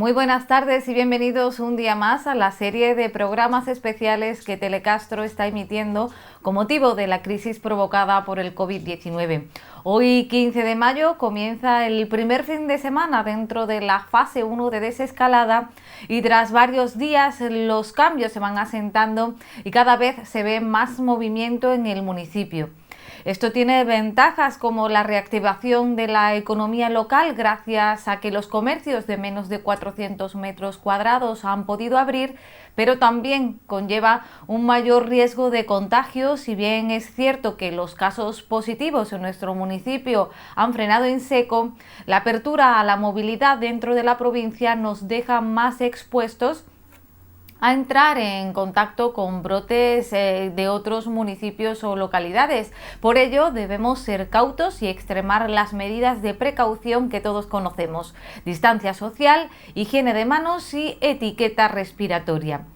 Muy buenas tardes y bienvenidos un día más a la serie de programas especiales que Telecastro está emitiendo con motivo de la crisis provocada por el COVID-19. Hoy, 15 de mayo, comienza el primer fin de semana dentro de la fase 1 de desescalada y tras varios días los cambios se van asentando y cada vez se ve más movimiento en el municipio. Esto tiene ventajas como la reactivación de la economía local gracias a que los comercios de menos de 400 metros cuadrados han podido abrir, pero también conlleva un mayor riesgo de contagio. Si bien es cierto que los casos positivos en nuestro municipio han frenado en seco, la apertura a la movilidad dentro de la provincia nos deja más expuestos a entrar en contacto con brotes de otros municipios o localidades. Por ello, debemos ser cautos y extremar las medidas de precaución que todos conocemos: distancia social, higiene de manos y etiqueta respiratoria.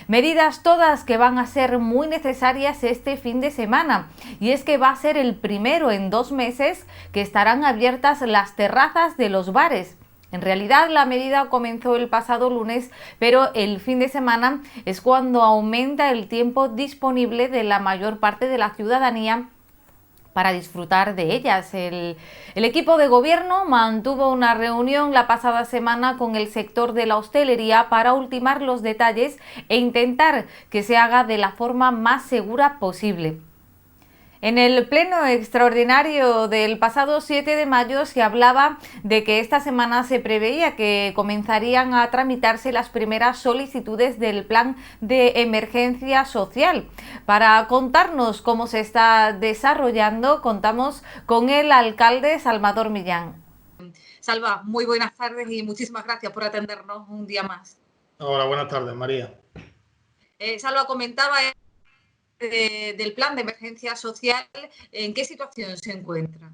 Medidas todas que van a ser muy necesarias este fin de semana, y es que va a ser el primero en 2 meses que estarán abiertas las terrazas de los bares. En realidad la medida comenzó el pasado lunes, pero el fin de semana es cuando aumenta el tiempo disponible de la mayor parte de la ciudadanía para disfrutar de ellas. El equipo de gobierno mantuvo una reunión la pasada semana con el sector de la hostelería para ultimar los detalles e intentar que se haga de la forma más segura posible. En el pleno extraordinario del pasado 7 de mayo se hablaba de que esta semana se preveía que comenzarían a tramitarse las primeras solicitudes del plan de emergencia social. Para contarnos cómo se está desarrollando, contamos con el alcalde Salvador Millán. Salva, muy buenas tardes y muchísimas gracias por atendernos un día más. Hola, buenas tardes, María. Salva, comentaba del plan de emergencia social, ¿en qué situación se encuentra?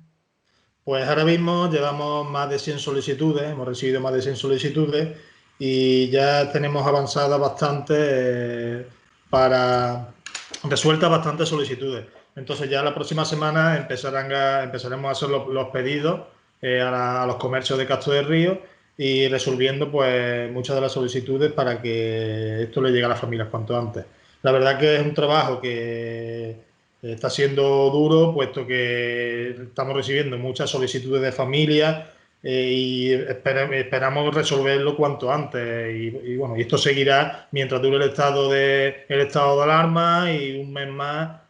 Pues ahora mismo llevamos más de 100 solicitudes, hemos recibido más de 100 solicitudes y ya tenemos avanzadas bastante para resueltas bastantes solicitudes. Entonces ya la próxima semana empezaremos a hacer los pedidos a los comercios de Castro de Río y resolviendo pues muchas de las solicitudes para que esto le llegue a las familias cuanto antes. La verdad que es un trabajo que está siendo duro, puesto que estamos recibiendo muchas solicitudes de familias y esperamos resolverlo cuanto antes. Y bueno, y esto seguirá mientras dure el estado de alarma, y un mes más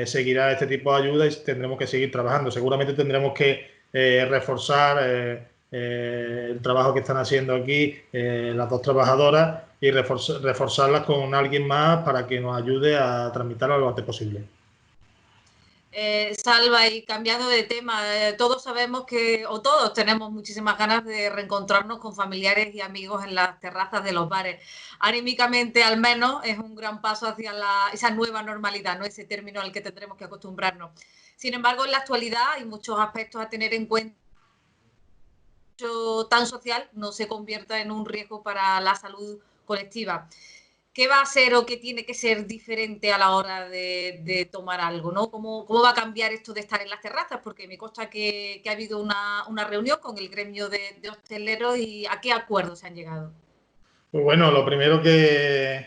seguirá este tipo de ayuda y tendremos que seguir trabajando. Seguramente tendremos que reforzar el trabajo que están haciendo aquí las dos trabajadoras y reforzarlas con alguien más para que nos ayude a tramitarlo lo antes posible. Salva, y cambiando de tema, todos sabemos que, o todos tenemos muchísimas ganas de reencontrarnos con familiares y amigos en las terrazas de los bares. Anímicamente, al menos, es un gran paso hacia esa nueva normalidad, ¿no? Ese término al que tendremos que acostumbrarnos. Sin embargo, en la actualidad hay muchos aspectos a tener en cuenta tan social no se convierta en un riesgo para la salud colectiva. ¿Qué va a ser o qué tiene que ser diferente a la hora de tomar algo, ¿no? ¿Cómo va a cambiar esto de estar en las terrazas? Porque me consta que ha habido una reunión con el gremio de hosteleros, y ¿a qué acuerdos se han llegado? Pues bueno, lo primero que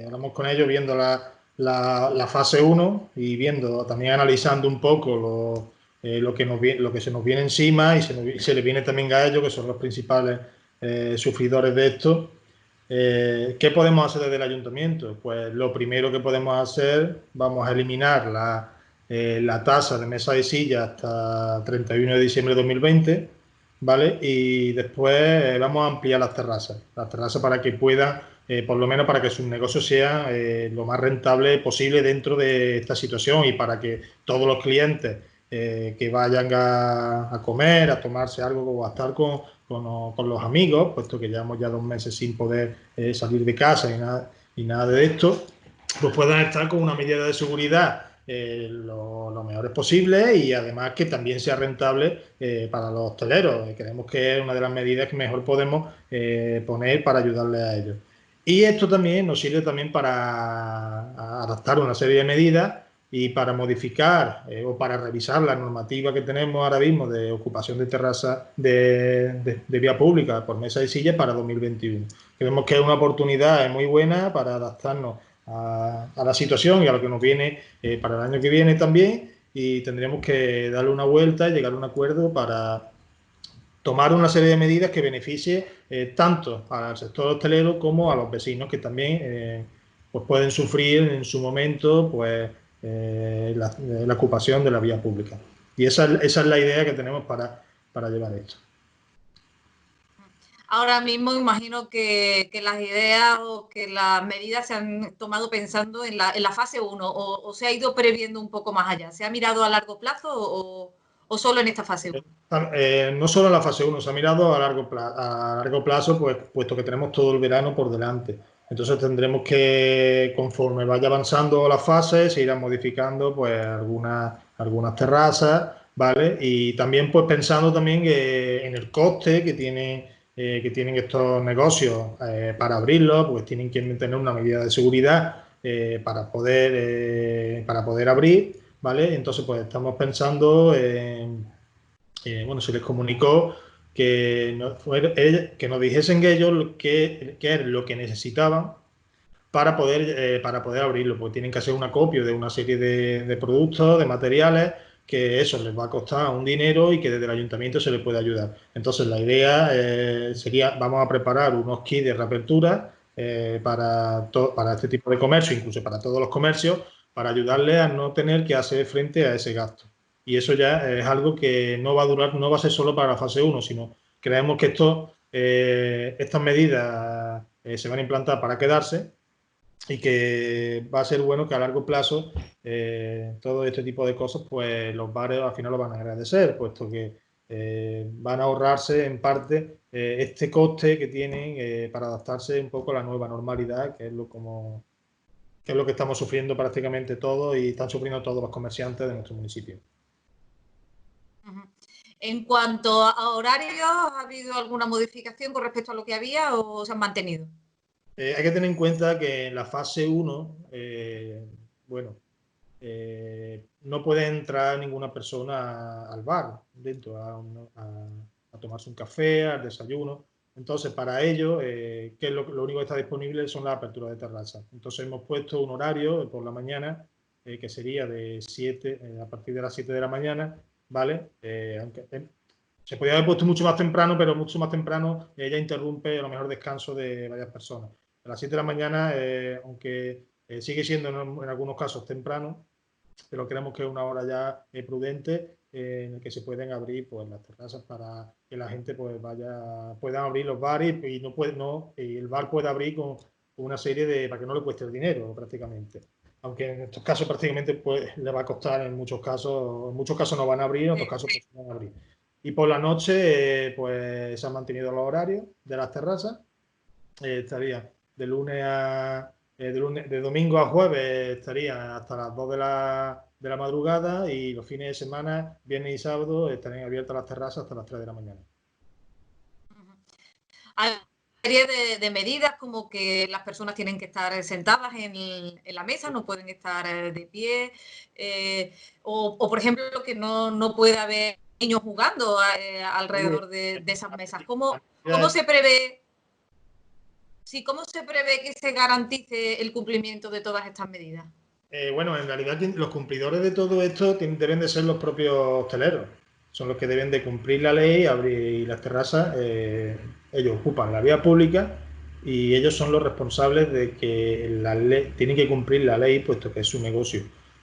hablamos con ellos viendo la fase 1 y viendo, también analizando un poco lo que se nos viene encima y se les viene también a ellos, que son los principales sufridores de esto. ¿Qué podemos hacer desde el ayuntamiento? Pues lo primero que podemos hacer, vamos a eliminar la tasa de mesa y silla hasta 31 de diciembre de 2020, ¿vale? Y después vamos a ampliar las terrazas para que puedan, por lo menos para que sus negocios sean lo más rentable posible dentro de esta situación, y para que todos los clientes que vayan a comer, a tomarse algo o a estar con los amigos, puesto que llevamos ya 2 meses sin poder salir de casa y nada de esto, pues puedan estar con una medida de seguridad lo mejores posible, y además que también sea rentable para los hosteleros. Creemos que es una de las medidas que mejor podemos poner para ayudarles a ellos. Y esto también nos sirve también para adaptar una serie de medidas y para modificar o para revisar la normativa que tenemos ahora mismo de ocupación de terraza de vía pública por mesas y sillas para 2021. Creemos que es una oportunidad muy buena para adaptarnos a la situación y a lo que nos viene para el año que viene también, y tendremos que darle una vuelta y llegar a un acuerdo para tomar una serie de medidas que beneficie tanto al sector hostelero como a los vecinos, que también pues pueden sufrir en su momento pues la ocupación de la vía pública. Y esa es la idea que tenemos para llevar esto. Ahora mismo imagino que las ideas o que las medidas se han tomado pensando en la fase 1 o se ha ido previendo un poco más allá. ¿Se ha mirado a largo plazo o solo en esta fase 1? No solo en la fase 1, se ha mirado a largo plazo, pues, puesto que tenemos todo el verano por delante. Entonces tendremos que, conforme vaya avanzando las fases, se irán modificando pues algunas terrazas, ¿vale? Y también pues pensando también en el coste que tienen estos negocios para abrirlos, pues tienen que tener una medida de seguridad para poder abrir, ¿vale? Entonces pues estamos pensando bueno, se les comunicó que nos dijesen ellos qué es lo que necesitaban para poder abrirlo, porque tienen que hacer un acopio de una serie de productos, de materiales, que eso les va a costar un dinero y que desde el ayuntamiento se les puede ayudar. Entonces la idea sería, vamos a preparar unos kits de reapertura para este tipo de comercio, incluso para todos los comercios, para ayudarles a no tener que hacer frente a ese gasto. Y eso ya es algo que no va a durar, no va a ser solo para la fase 1, sino creemos que estas medidas se van a implantar para quedarse, y que va a ser bueno que a largo plazo todo este tipo de cosas, pues los bares al final lo van a agradecer, puesto que van a ahorrarse en parte este coste que tienen para adaptarse un poco a la nueva normalidad, que es lo que estamos sufriendo prácticamente todos y están sufriendo todos los comerciantes de nuestro municipio. En cuanto a horarios, ¿ha habido alguna modificación con respecto a lo que había o se han mantenido? Hay que tener en cuenta que en la fase 1, no puede entrar ninguna persona al bar dentro a tomarse un café, al desayuno. Entonces, para ello, que es lo único que está disponible son las aperturas de terraza. Entonces, hemos puesto un horario por la mañana que sería a partir de las 7 de la mañana, ¿vale? Aunque se podría haber puesto mucho más temprano, pero mucho más temprano ya interrumpe a lo mejor descanso de varias personas. A las 7 de la mañana, aunque sigue siendo en algunos casos temprano, pero creemos que es una hora ya prudente en el que se pueden abrir pues las terrazas para que la gente pues puedan abrir los bares y el bar pueda abrir con una serie para que no le cueste el dinero prácticamente. Aunque en estos casos prácticamente pues le va a costar en muchos casos no van a abrir, en otros casos pues van a abrir. Y por la noche pues se han mantenido los horarios de las terrazas. Estaría de domingo a jueves estaría hasta las 2 de la madrugada, y los fines de semana, viernes y sábado, estarían abiertas las terrazas hasta las 3 de la mañana. Hay una serie de medidas como que las personas tienen que estar sentadas en la mesa, no pueden estar de pie, o por ejemplo que no puede haber niños jugando alrededor de esas mesas. ¿Cómo se prevé? Sí, ¿cómo se prevé que se garantice el cumplimiento de todas estas medidas? Bueno, en realidad los cumplidores de todo esto deben de ser los propios hosteleros. Son los que deben de cumplir la ley, abrir las terrazas. Ellos ocupan la vía pública y ellos son los responsables de que la ley, tienen que cumplir la ley, puesto que es su negocio.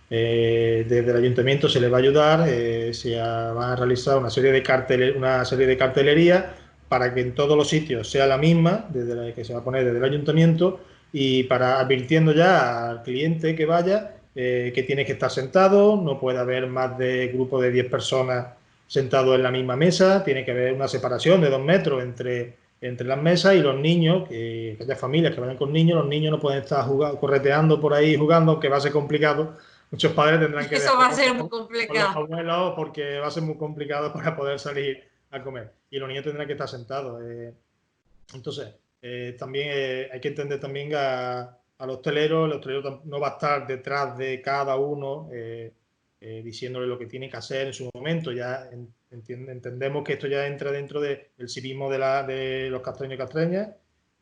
Desde el ayuntamiento se les va a ayudar, se va a realizar una serie de cartelería para que en todos los sitios sea la misma, desde la que se va a poner desde el ayuntamiento, y para advirtiendo ya al cliente que vaya que tiene que estar sentado, no puede haber más de grupo de 10 personas sentados en la misma mesa, tiene que haber una separación de 2 metros entre las mesas, y los niños, que haya familias que vayan con niños, los niños no pueden estar correteando por ahí jugando, que va a ser complicado. Muchos padres tendrán que Eso va a ser muy complicado. Con los abuelos, porque va a ser muy complicado para poder salir a comer. Y los niños tendrán que estar sentados. Entonces, también hay que entender también al hostelero, el hostelero no va a estar detrás de cada uno diciéndole lo que tiene que hacer en su momento. Ya entendemos que esto ya entra dentro del civismo de los castreños y castreñas,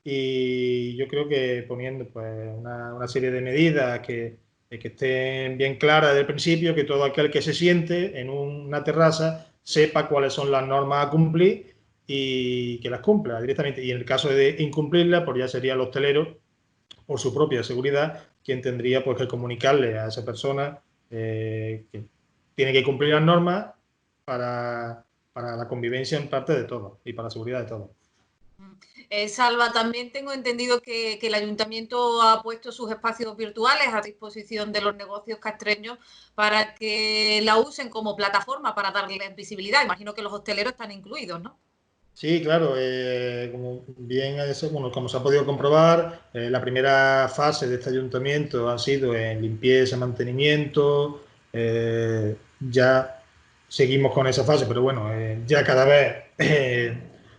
y yo creo que poniendo pues una serie de medidas que estén bien claras desde el principio, que todo aquel que se siente en una terraza sepa cuáles son las normas a cumplir y que las cumpla directamente. Y en el caso de incumplirlas, pues ya sería el hostelero, por su propia seguridad, quien tendría pues que comunicarle a esa persona que tiene que cumplir las normas para la convivencia en parte de todos y para la seguridad de todos. Salva, también tengo entendido que el ayuntamiento ha puesto sus espacios virtuales a disposición de los negocios castreños para que la usen como plataforma para darles visibilidad. Imagino que los hosteleros están incluidos, ¿no? Sí, claro, como bien como se ha podido comprobar, la primera fase de este ayuntamiento ha sido en limpieza, mantenimiento, ya seguimos con esa fase, pero bueno, ya cada vez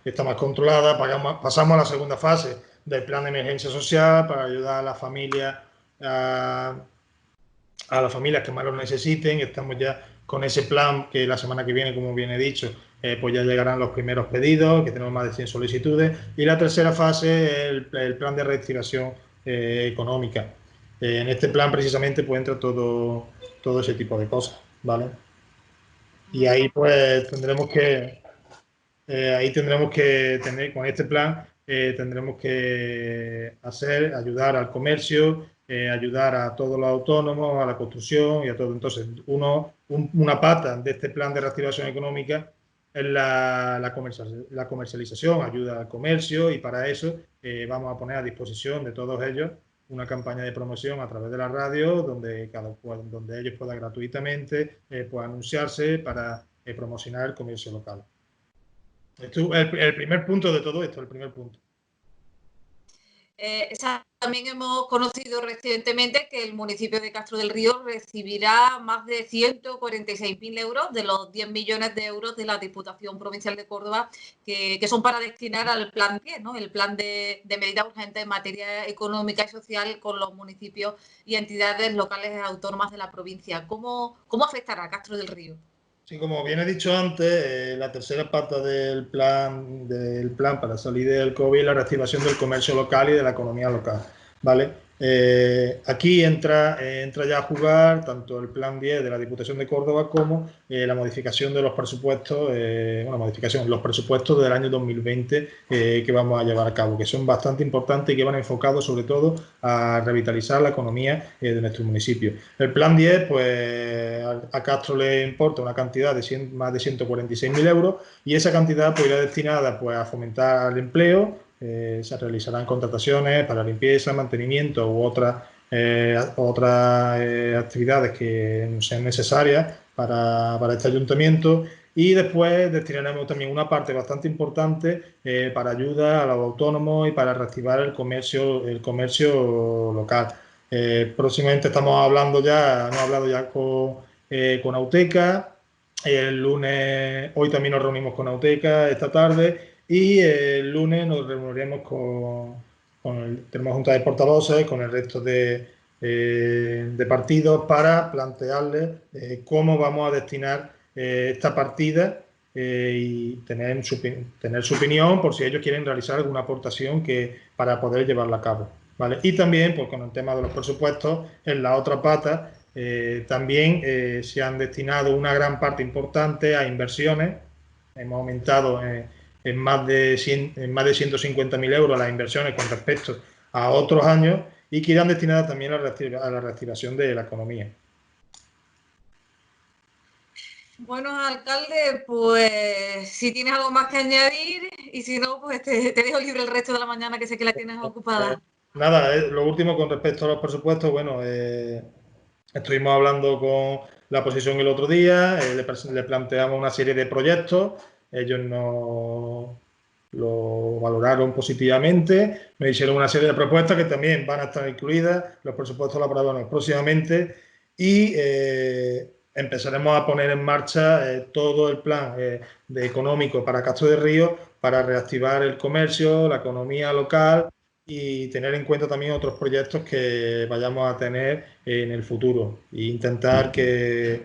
está más controlada. Pasamos a la segunda fase del plan de emergencia social para ayudar a las familias, a las familias que más lo necesiten. Estamos ya con ese plan que la semana que viene, como bien he dicho, pues ya llegarán los primeros pedidos, que tenemos más de 100 solicitudes. Y la tercera fase es el plan de reactivación económica. En este plan precisamente pues entra todo ese tipo de cosas, ¿vale? Y ahí pues tendremos que tener, con este plan, tendremos que ayudar al comercio, ayudar a todos los autónomos, a la construcción y a todo. Entonces, una pata de este plan de reactivación económica es la comercialización, ayuda al comercio, y para eso vamos a poner a disposición de todos ellos una campaña de promoción a través de la radio, donde ellos puedan gratuitamente anunciarse para promocionar el comercio local. Esto es el primer punto de todo esto, el primer punto. También hemos conocido recientemente que el municipio de Castro del Río recibirá más de 146.000 euros de los 10 millones de euros de la Diputación Provincial de Córdoba, que son para destinar al Plan 10, ¿no? El plan de medidas urgentes en materia económica y social con los municipios y entidades locales autónomas de la provincia. ¿Cómo afectará a Castro del Río? Sí, como bien he dicho antes, la tercera pata del plan para salir del COVID es la reactivación del comercio local y de la economía local, ¿vale? Aquí entra ya a jugar tanto el plan 10 de la Diputación de Córdoba como la modificación de los presupuestos, los presupuestos del año 2020 que vamos a llevar a cabo, que son bastante importantes y que van enfocados sobre todo a revitalizar la economía de nuestro municipio. El plan 10, pues a Castro le importa una cantidad de más de 146.000 euros, y esa cantidad pues irá destinada pues a fomentar el empleo. Se realizarán contrataciones para limpieza, mantenimiento u otras actividades que sean necesarias para este ayuntamiento, y después destinaremos también una parte bastante importante para ayuda a los autónomos y para reactivar el comercio local. Próximamente hemos hablado ya con Auteca. Hoy también nos reunimos con Auteca esta tarde, y el lunes nos reuniremos tenemos junta de portavoces con el resto de partidos para plantearles cómo vamos a destinar esta partida y tener su opinión por si ellos quieren realizar alguna aportación para poder llevarla a cabo, ¿vale? Y también pues con el tema de los presupuestos, en la otra pata, también se han destinado una gran parte importante a inversiones. Hemos aumentado en más de 150.000 euros las inversiones con respecto a otros años, y que irán destinadas también a la reactivación de la economía. Bueno, alcalde, pues si tienes algo más que añadir, y si no, pues te dejo libre el resto de la mañana, que sé que la tienes ocupada. Nada, lo último con respecto a los presupuestos, bueno, estuvimos hablando con la oposición el otro día, le planteamos una serie de proyectos, ellos lo valoraron positivamente, me hicieron una serie de propuestas que también van a estar incluidas, los presupuestos los aprobaremos próximamente, y empezaremos a poner en marcha todo el plan económico para Castro de Río para reactivar el comercio, la economía local y tener en cuenta también otros proyectos que vayamos a tener en el futuro e intentar que,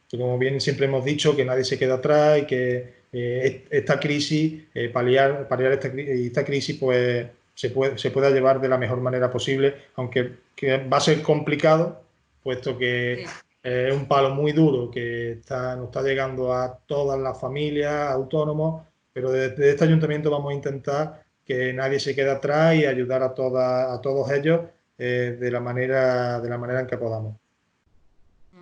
como bien siempre hemos dicho, que nadie se quede atrás y que esta crisis, paliar esta crisis, pues se pueda llevar de la mejor manera posible, aunque que va a ser complicado, puesto que es un palo muy duro que nos está llegando a todas las familias, autónomos, pero desde este ayuntamiento vamos a intentar que nadie se quede atrás y ayudar a todos ellos de la manera en que podamos.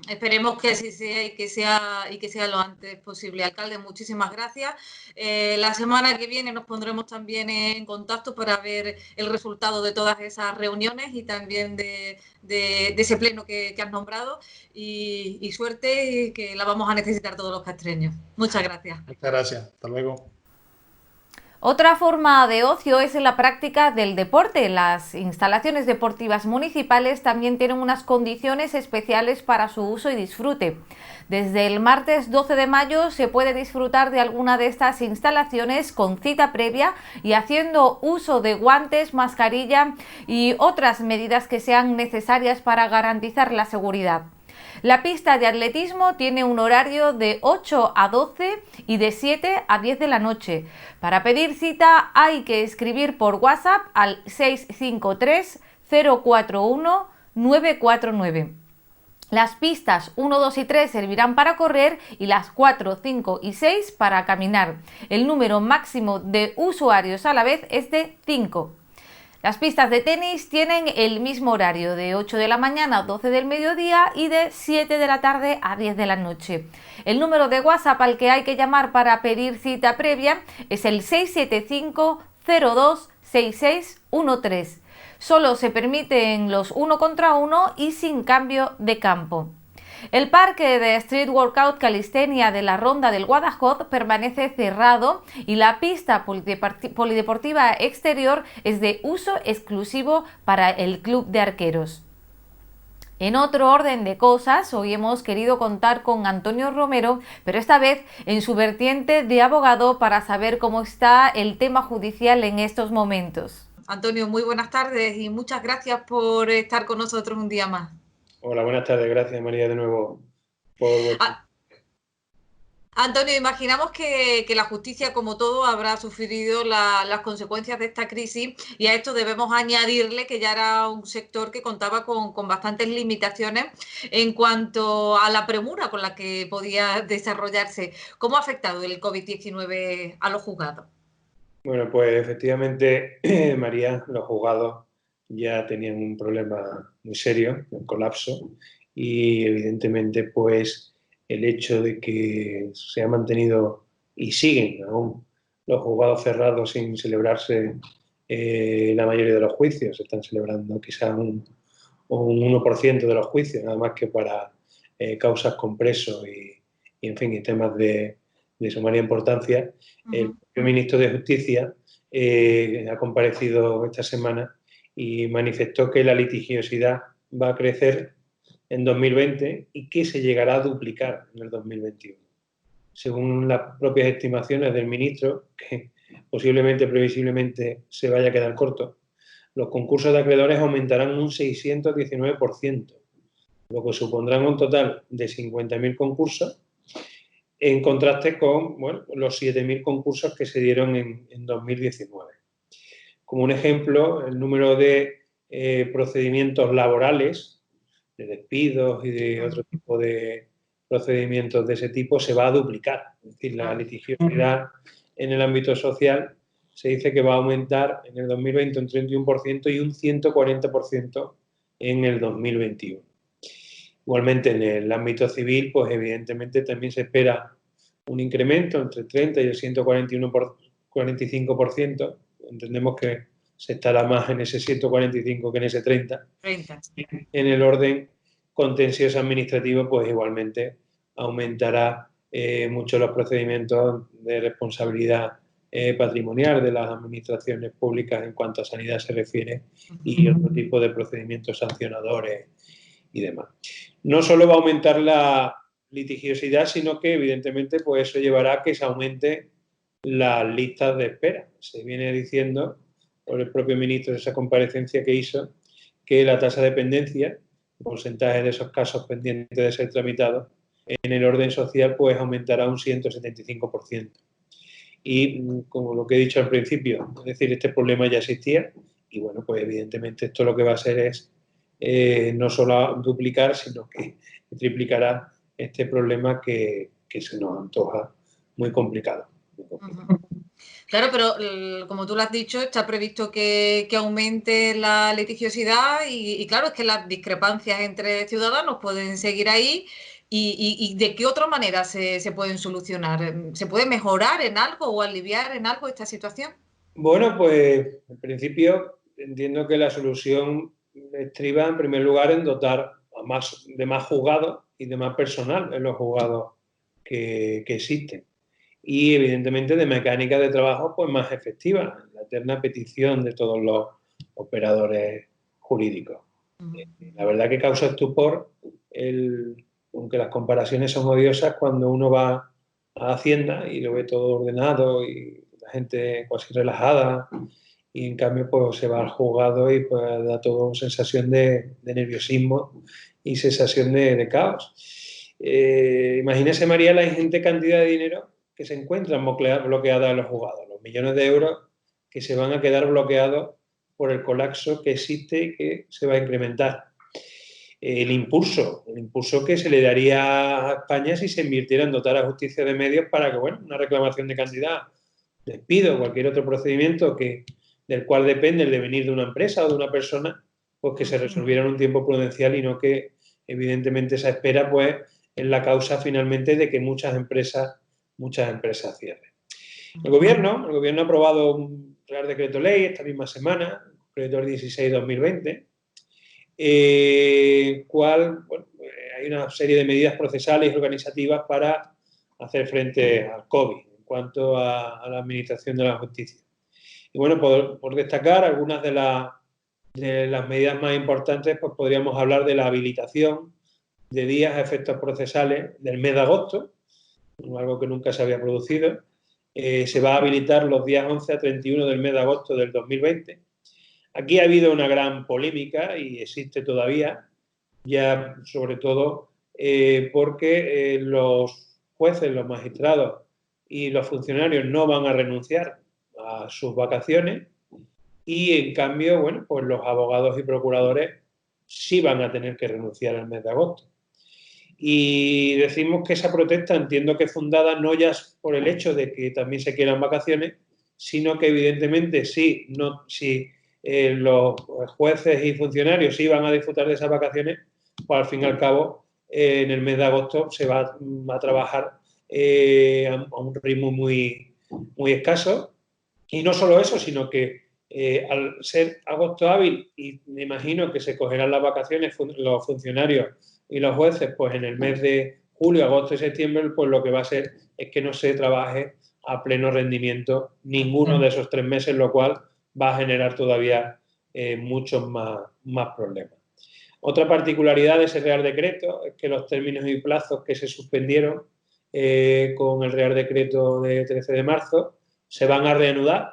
Esperemos que así sea y que sea lo antes posible. Alcalde, muchísimas gracias. La semana que viene nos pondremos también en contacto para ver el resultado de todas esas reuniones y también de ese pleno que has nombrado. Y suerte, que la vamos a necesitar todos los castreños. Muchas gracias. Muchas gracias. Hasta luego. Otra forma de ocio es la práctica del deporte. Las instalaciones deportivas municipales también tienen unas condiciones especiales para su uso y disfrute. Desde el martes 12 de mayo se puede disfrutar de alguna de estas instalaciones con cita previa y haciendo uso de guantes, mascarilla y otras medidas que sean necesarias para garantizar la seguridad. La pista de atletismo tiene un horario de 8 a 12 y de 7 a 10 de la noche. Para pedir cita hay que escribir por WhatsApp al 653 041 949. Las pistas 1, 2 y 3 servirán para correr y las 4, 5 y 6 para caminar. El número máximo de usuarios a la vez es de 5. Las pistas de tenis tienen el mismo horario, de 8 de la mañana a 12 del mediodía y de 7 de la tarde a 10 de la noche. El número de WhatsApp al que hay que llamar para pedir cita previa es el 675 02 6613. Solo se permiten los 1 contra 1 y sin cambio de campo. El parque de Street Workout Calistenia de la Ronda del Guadajoz permanece cerrado y la pista polideportiva exterior es de uso exclusivo para el Club de Arqueros. En otro orden de cosas, hoy hemos querido contar con Antonio Romero, pero esta vez en su vertiente de abogado, para saber cómo está el tema judicial en estos momentos. Antonio, muy buenas tardes y muchas gracias por estar con nosotros un día más. Hola, buenas tardes. Gracias, María, de nuevo por Antonio, imaginamos que la justicia, como todo, habrá sufrido las consecuencias de esta crisis, y a esto debemos añadirle que ya era un sector que contaba con bastantes limitaciones en cuanto a la premura con la que podía desarrollarse. ¿Cómo ha afectado el COVID-19 a los juzgados? Bueno, pues efectivamente, María, los juzgados ya tenían un problema muy serio, un colapso, y evidentemente pues el hecho de que se ha mantenido y siguen aún los juzgados cerrados sin celebrarse la mayoría de los juicios, se están celebrando quizá un 1% de los juicios, nada más que para causas con presos y en fin, y temas de sumaria importancia. El propio ministro de Justicia ha comparecido esta semana y manifestó que la litigiosidad va a crecer en 2020 y que se llegará a duplicar en el 2021. Según las propias estimaciones del ministro, que posiblemente, previsiblemente, se vaya a quedar corto, los concursos de acreedores aumentarán un 619%, lo que supondrá un total de 50.000 concursos, en contraste con los 7.000 concursos que se dieron en 2019. Como un ejemplo, el número de procedimientos laborales, de despidos y de otro tipo de procedimientos de ese tipo, se va a duplicar. Es decir, la litigiosidad en el ámbito social se dice que va a aumentar en el 2020 un 31% y un 140% en el 2021. Igualmente, en el ámbito civil, pues evidentemente también se espera un incremento entre el 30 y el 145%. Entendemos que se estará más en ese 145 que en ese 30. En el orden contencioso administrativo, pues igualmente aumentará mucho los procedimientos de responsabilidad patrimonial de las administraciones públicas en cuanto a sanidad se refiere, y otro tipo de procedimientos sancionadores y demás. No solo va a aumentar la litigiosidad, sino que evidentemente pues eso llevará a que se aumente las listas de espera. Se viene diciendo por el propio ministro en esa comparecencia que hizo, que la tasa de dependencia, el porcentaje de esos casos pendientes de ser tramitados, en el orden social pues aumentará un 175%. Y como lo que he dicho al principio, es decir, este problema ya existía y bueno, pues evidentemente esto lo que va a hacer es no solo duplicar, sino que triplicará este problema que se nos antoja muy complicado. Claro, pero como tú lo has dicho, está previsto que aumente la litigiosidad y claro, es que las discrepancias entre ciudadanos pueden seguir ahí y ¿de qué otra manera se pueden solucionar? ¿Se puede mejorar en algo o aliviar en algo esta situación? Bueno, pues en principio entiendo que la solución estriba en primer lugar en dotar de más juzgados y de más personal en los juzgados que existen. Y evidentemente de mecánica de trabajo pues más efectiva, la eterna petición de todos los operadores jurídicos. La verdad que causa estupor, aunque las comparaciones son odiosas, cuando uno va a Hacienda y lo ve todo ordenado y la gente casi relajada, y en cambio pues se va al juzgado y pues da toda una sensación de nerviosismo y sensación de caos. Imagínese, María, la ingente cantidad de dinero que se encuentran bloqueadas en los juzgados, los millones de euros que se van a quedar bloqueados por el colapso que existe y que se va a incrementar. El impulso que se le daría a España si se invirtiera en dotar a justicia de medios para que, bueno, una reclamación de cantidad, despido, cualquier otro procedimiento del cual depende el devenir de una empresa o de una persona, pues que se resolviera en un tiempo prudencial y no que, evidentemente, esa espera, pues, es la causa finalmente de que muchas empresas cierren. El gobierno ha aprobado un Real Decreto Ley esta misma semana, el decreto 16/2020, hay una serie de medidas procesales y organizativas para hacer frente al COVID en cuanto a la administración de la justicia. Y bueno, por destacar algunas de las medidas más importantes, pues podríamos hablar de la habilitación de días a efectos procesales del mes de agosto, algo que nunca se había producido. Se va a habilitar los días 11 a 31 del mes de agosto del 2020. Aquí ha habido una gran polémica y existe todavía, ya sobre todo porque los jueces, los magistrados y los funcionarios no van a renunciar a sus vacaciones y en cambio, bueno, pues los abogados y procuradores sí van a tener que renunciar al mes de agosto. Y decimos que esa protesta entiendo que es fundada no ya por el hecho de que también se quieran vacaciones, sino que evidentemente si los jueces y funcionarios iban a disfrutar de esas vacaciones, pues al fin y al cabo en el mes de agosto se va a trabajar a un ritmo muy, muy escaso. Y no solo eso, sino que al ser agosto hábil, y me imagino que se cogerán las vacaciones los funcionarios y los jueces, pues en el mes de julio, agosto y septiembre, pues lo que va a ser es que no se trabaje a pleno rendimiento ninguno de esos 3 meses, lo cual va a generar todavía muchos más problemas. Otra particularidad de ese Real Decreto es que los términos y plazos que se suspendieron con el Real Decreto de 13 de marzo se van a reanudar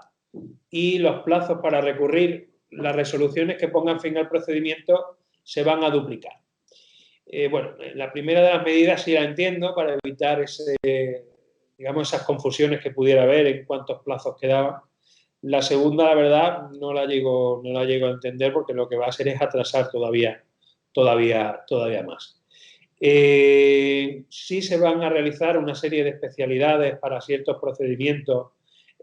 y los plazos para recurrir las resoluciones que pongan fin al procedimiento se van a duplicar. Bueno, la primera de las medidas sí la entiendo para evitar esas confusiones que pudiera haber en cuántos plazos quedaban. La segunda, la verdad, no la llego a entender porque lo que va a hacer es atrasar todavía más. Sí se van a realizar una serie de especialidades para ciertos procedimientos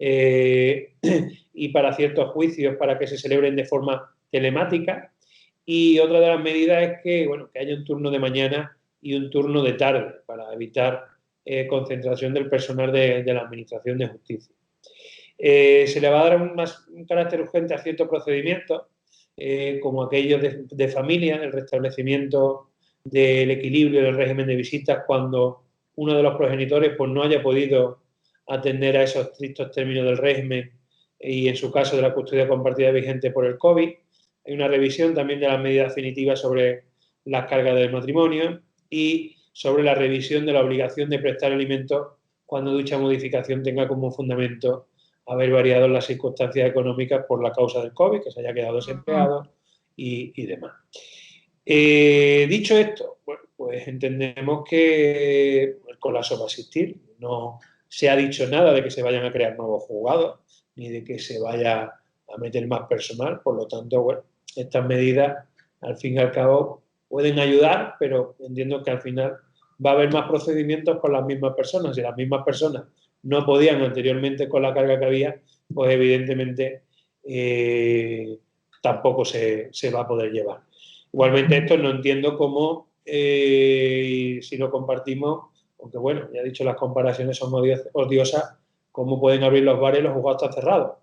y para ciertos juicios para que se celebren de forma telemática. Y otra de las medidas es que haya un turno de mañana y un turno de tarde para evitar concentración del personal de la Administración de Justicia. Se le va a dar un carácter urgente a ciertos procedimientos, como aquellos de familia, el restablecimiento del equilibrio del régimen de visitas cuando uno de los progenitores pues, no haya podido atender a esos estrictos términos del régimen y, en su caso, de la custodia compartida vigente por el COVID. Hay una revisión también de las medidas definitivas sobre las cargas del matrimonio y sobre la revisión de la obligación de prestar alimentos cuando dicha modificación tenga como fundamento haber variado las circunstancias económicas por la causa del COVID, que se haya quedado desempleado y demás. Dicho esto, bueno, pues entendemos que el colapso va a existir. No se ha dicho nada de que se vayan a crear nuevos juzgados, ni de que se vaya a meter más personal. Por lo tanto, bueno, estas medidas, al fin y al cabo, pueden ayudar, pero entiendo que al final va a haber más procedimientos con las mismas personas. Si las mismas personas no podían anteriormente con la carga que había, pues evidentemente tampoco se va a poder llevar. Igualmente esto no entiendo cómo, si lo compartimos, aunque bueno, ya he dicho, las comparaciones son odiosas, cómo pueden abrir los bares y los juzgados están cerrados.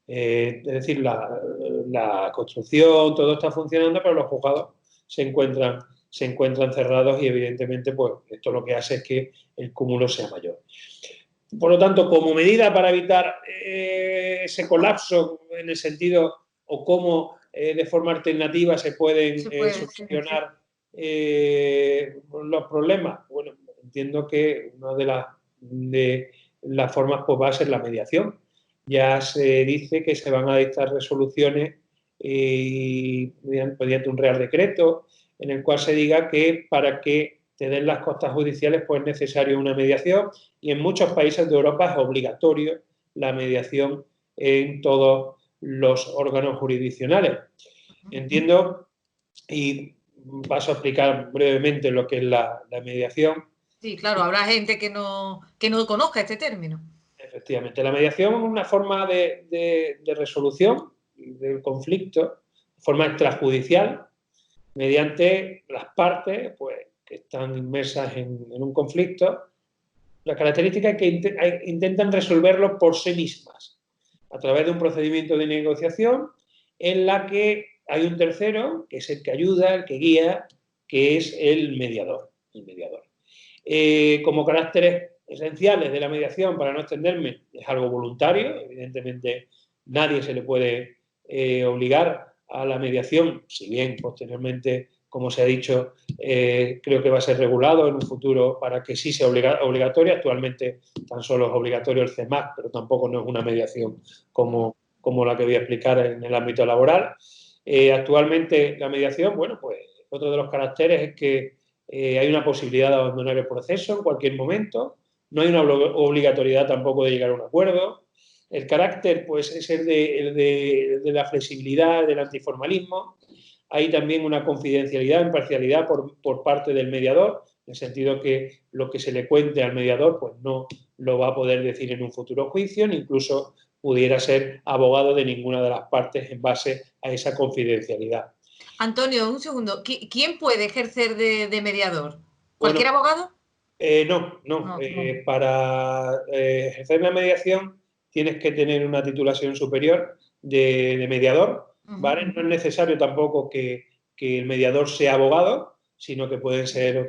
Es decir, la construcción, todo está funcionando, pero los juzgados se encuentran cerrados y evidentemente pues esto lo que hace es que el cúmulo sea mayor. Por lo tanto, como medida para evitar ese colapso en el sentido o cómo de forma alternativa se pueden solucionar los problemas, bueno, entiendo que una de las formas pues va a ser la mediación. Ya se dice que se van a dictar resoluciones mediante un real decreto en el cual se diga que para que te den las costas judiciales pues es necesario una mediación, y en muchos países de Europa es obligatorio la mediación en todos los órganos jurisdiccionales. Entiendo, y paso a explicar brevemente lo que es la mediación. Sí, claro, habrá gente que no conozca este término. Efectivamente, la mediación es una forma de resolución del conflicto, de forma extrajudicial, mediante las partes pues, que están inmersas en un conflicto. La característica es que intentan resolverlo por sí mismas, a través de un procedimiento de negociación en la que hay un tercero, que es el que ayuda, el que guía, que es el mediador. Como caracteres esenciales de la mediación, para no extenderme, es algo voluntario. Evidentemente nadie se le puede obligar a la mediación, si bien posteriormente, como se ha dicho, creo que va a ser regulado en un futuro para que sí sea obligatoria. Actualmente tan solo es obligatorio el CEMAC, pero tampoco no es una mediación como la que voy a explicar en el ámbito laboral. Actualmente la mediación, bueno, pues otro de los caracteres es que hay una posibilidad de abandonar el proceso en cualquier momento, no hay una obligatoriedad tampoco de llegar a un acuerdo. El carácter, pues, es el de la flexibilidad, del antiformalismo. Hay también una confidencialidad, imparcialidad por parte del mediador, en el sentido que lo que se le cuente al mediador pues no lo va a poder decir en un futuro juicio, ni incluso pudiera ser abogado de ninguna de las partes en base a esa confidencialidad. Antonio, un segundo. ¿Quién puede ejercer de mediador? ¿Cualquier abogado? No. Para ejercer la mediación tienes que tener una titulación superior de mediador, ¿vale? No es necesario tampoco que el mediador sea abogado, sino que pueden ser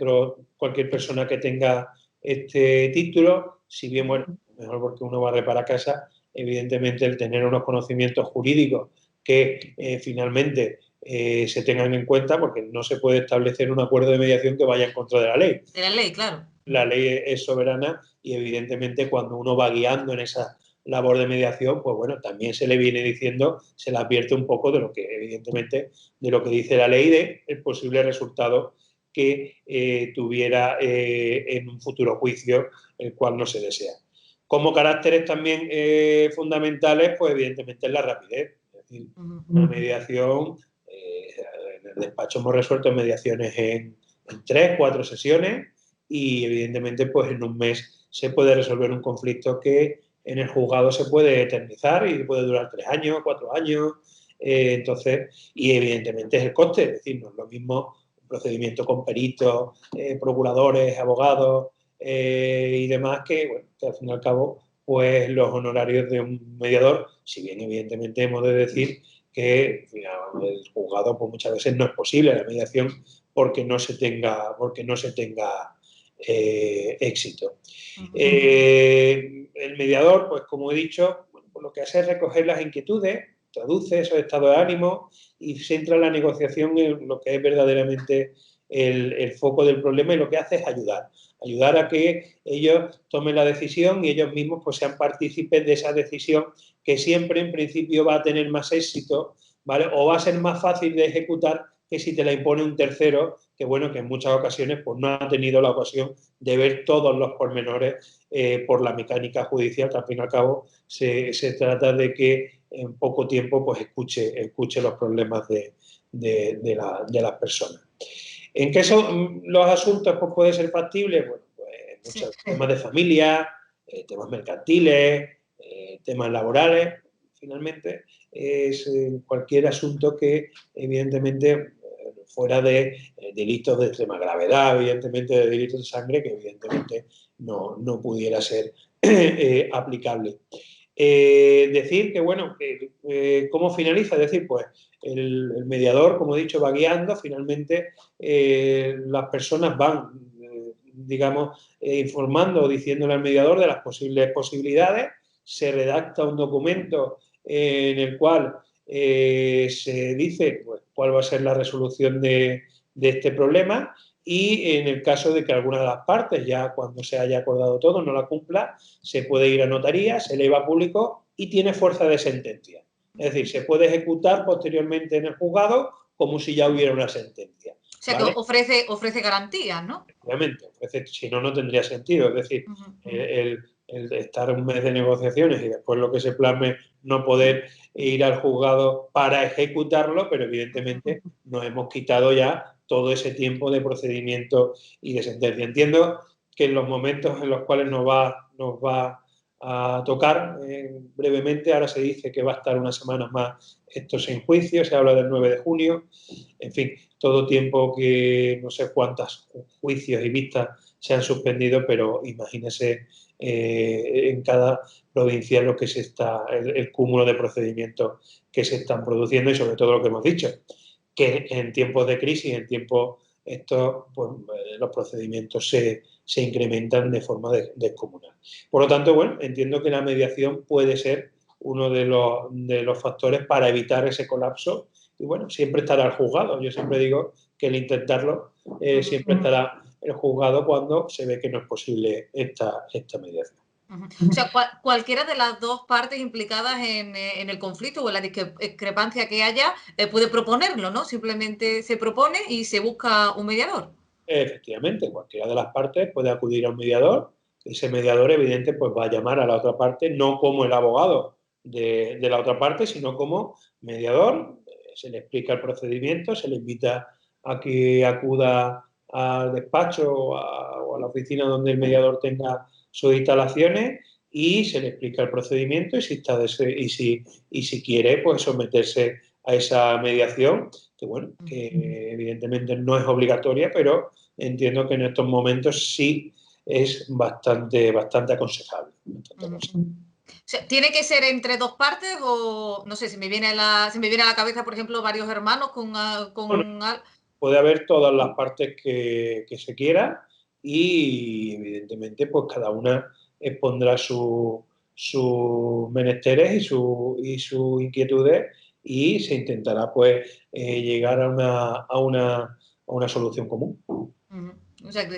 cualquier persona que tenga este título, si bien, bueno, mejor porque uno barre para casa, evidentemente el tener unos conocimientos jurídicos que finalmente se tengan en cuenta, porque no se puede establecer un acuerdo de mediación que vaya en contra de la ley. De la ley, claro. La ley es soberana y evidentemente cuando uno va guiando en esa labor de mediación, pues bueno, también se le viene diciendo, se le advierte un poco de lo que evidentemente, de lo que dice la ley, de el posible resultado que tuviera en un futuro juicio, el cual no se desea. Como caracteres también fundamentales, pues evidentemente es la rapidez. Es decir, una mediación, en el despacho hemos resuelto mediaciones en 3, 4 sesiones y evidentemente pues en un mes se puede resolver un conflicto que en el juzgado se puede eternizar y puede durar 3 años, 4 años. Entonces, y evidentemente es el coste, es decir, no es lo mismo un procedimiento con peritos, procuradores, abogados y demás que, bueno, que al fin y al cabo pues los honorarios de un mediador, si bien evidentemente hemos de decir que el juzgado pues muchas veces no es posible la mediación porque no se tenga éxito. El mediador, pues como he dicho, bueno, pues lo que hace es recoger las inquietudes, traduce esos estados de ánimo y centra la negociación en lo que es verdaderamente el foco del problema, y lo que hace es ayudar ayudar a que ellos tomen la decisión y ellos mismos pues sean partícipes de esa decisión, que siempre en principio va a tener más éxito, ¿vale? O va a ser más fácil de ejecutar que si te la impone un tercero, que bueno, que en muchas ocasiones pues no ha tenido la ocasión de ver todos los pormenores por la mecánica judicial, que al fin y al cabo se trata de que en poco tiempo pues escuche los problemas de las personas. ¿En qué son los asuntos pues, puede ser factible? Bueno, pues muchos temas de familia, temas mercantiles, temas laborales. Finalmente, es cualquier asunto que, evidentemente, fuera de delitos de extrema gravedad, evidentemente de delitos de sangre, que evidentemente no pudiera ser aplicable. Decir que, bueno, ¿cómo finaliza? Es decir, pues el mediador, como he dicho, va guiando, finalmente las personas van, digamos, informando o diciéndole al mediador de las posibles posibilidades, se redacta un documento en el cual se dice pues, cuál va a ser la resolución de este problema y en el caso de que alguna de las partes, ya cuando se haya acordado todo, no la cumpla, se puede ir a notaría, se eleva a público y tiene fuerza de sentencia. Es decir, se puede ejecutar posteriormente en el juzgado como si ya hubiera una sentencia. O sea, ¿vale? Que ofrece garantías, ¿no? Obviamente, si no, no tendría sentido. Es decir, el estar un mes de negociaciones y después lo que se plasme no poder ir al juzgado para ejecutarlo, pero evidentemente nos hemos quitado ya todo ese tiempo de procedimiento y de sentencia. Entiendo que en los momentos en los cuales nos va a tocar brevemente, ahora se dice que va a estar unas semanas más esto sin juicio, se habla del 9 de junio, en fin, todo tiempo que no sé cuántos juicios y vistas se han suspendido, pero imagínese en cada provincia lo que el cúmulo de procedimientos que se están produciendo y sobre todo lo que hemos dicho, que en tiempos de crisis, en tiempos estos, pues, los procedimientos se incrementan de forma descomunal. Por lo tanto, bueno, entiendo que la mediación puede ser uno de los factores para evitar ese colapso y, bueno, siempre estará el juzgado. Yo siempre digo que el intentarlo siempre estará el juzgado cuando se ve que no es posible esta mediación. O sea, cualquiera de las dos partes implicadas en el conflicto o en la discrepancia que haya puede proponerlo, ¿no? Simplemente se propone y se busca un mediador. Efectivamente, cualquiera de las partes puede acudir a un mediador. Ese mediador, evidente, pues va a llamar a la otra parte, no como el abogado de la otra parte, sino como mediador. Se le explica el procedimiento, se le invita a que acuda al despacho o a la oficina donde el mediador tenga sus instalaciones y se le explica el procedimiento y si quiere pues someterse a esa mediación, que bueno, que evidentemente no es obligatoria, pero entiendo que en estos momentos sí es bastante aconsejable. O sea, ¿tiene que ser entre dos partes o no sé, se me viene a la cabeza, por ejemplo, varios hermanos puede haber todas las partes que se quiera y evidentemente pues cada una expondrá sus menesteres y sus inquietudes y se intentará pues llegar a una solución común. O sea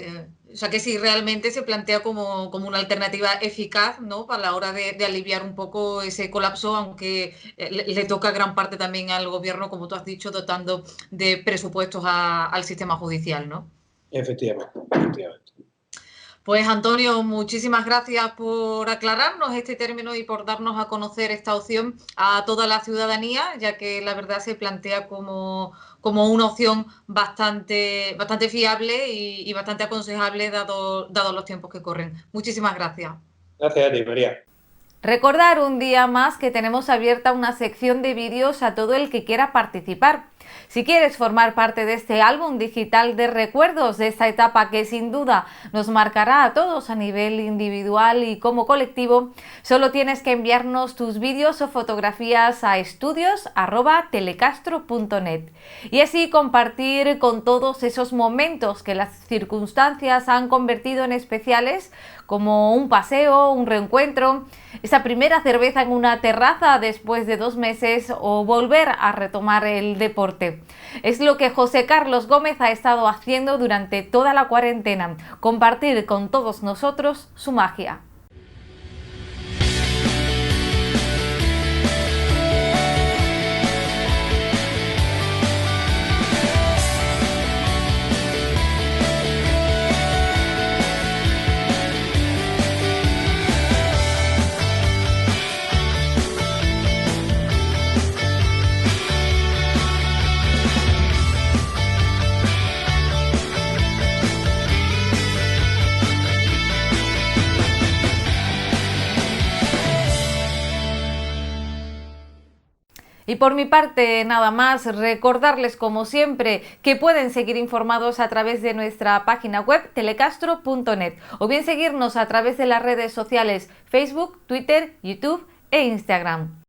que sí, realmente se plantea como una alternativa eficaz, ¿no? Para la hora de aliviar un poco ese colapso, aunque le toca gran parte también al gobierno, como tú has dicho, dotando de presupuestos al sistema judicial, ¿no? Efectivamente. Pues Antonio, muchísimas gracias por aclararnos este término y por darnos a conocer esta opción a toda la ciudadanía, ya que la verdad se plantea como una opción bastante fiable y bastante aconsejable dados los tiempos que corren. Muchísimas gracias. Gracias a ti, María. Recordar un día más que tenemos abierta una sección de vídeos a todo el que quiera participar. Si quieres formar parte de este álbum digital de recuerdos de esta etapa que sin duda nos marcará a todos a nivel individual y como colectivo, solo tienes que enviarnos tus vídeos o fotografías a estudios@telecastro.net y así compartir con todos esos momentos que las circunstancias han convertido en especiales, como un paseo, un reencuentro, esa esa primera cerveza en una terraza después de 2 meses o volver a retomar el deporte. Es lo que José Carlos Gómez ha estado haciendo durante toda la cuarentena, compartir con todos nosotros su magia. Y por mi parte nada más, recordarles como siempre que pueden seguir informados a través de nuestra página web telecastro.net o bien seguirnos a través de las redes sociales Facebook, Twitter, YouTube e Instagram.